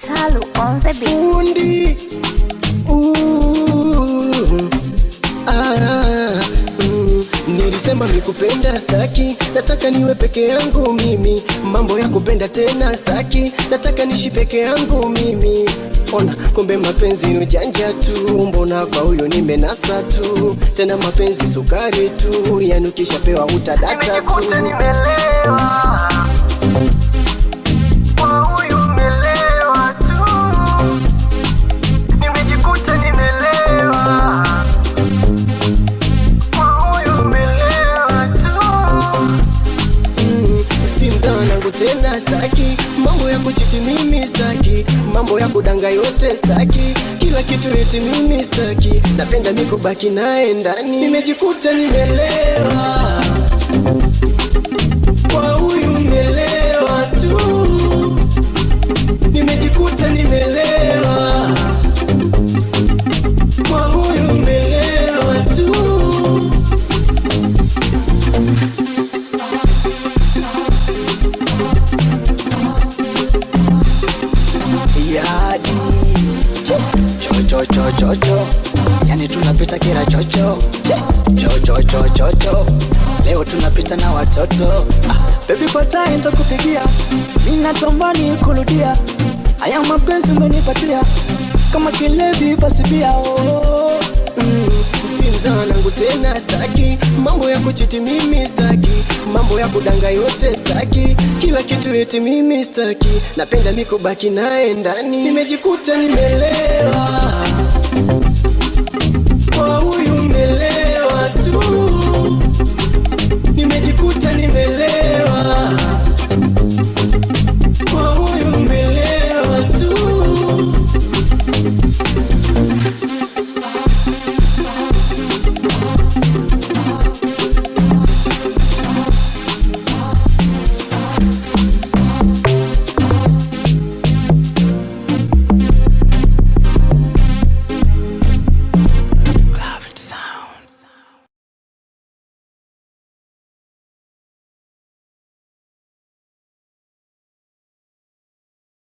Salu on the beat. Fundi. Nilisema mikupenda staki, nataka niwe peke yangu mimi. Mambo ya kupenda tena staki, nataka nishi peke yangu mimi. Ona kumbe mapenzi ni ujanja tu, mbona kwa huyo nimenasa tu. Tena mapenzi sukari tu, yanukisha pewa utadata tu. Nimejikuta nimelewa, kwa huyu umelewa tu. Nimejikuta nimelewa, kwa huyu umelewa tu. Simu za wanangu tena staki, mambo ya kuchiti mimi staki, mambo ya kudanga yote staki, kila kitu eti mimi staki, napenda niko baki naye ndani. Nimejikuta nimelewa, kwa huyu umelewa tu. Nimejikuta nimelewa, kwa huyu umelewa tu. Yadi cho yani tunapita kila chocho cho leo tunapita na watoto. Baby pata nitakupigia, mimi natamani kurudia haya mapenzi umenipatia kama kilevi basi pia Simu wanangu tena staki, mambo ya kuchiti mimi staki, mambo ya kudanga yote staki, kila kitu eti mimi staki, napenda niko baki naye ndani. Nimejikuta nimelewa,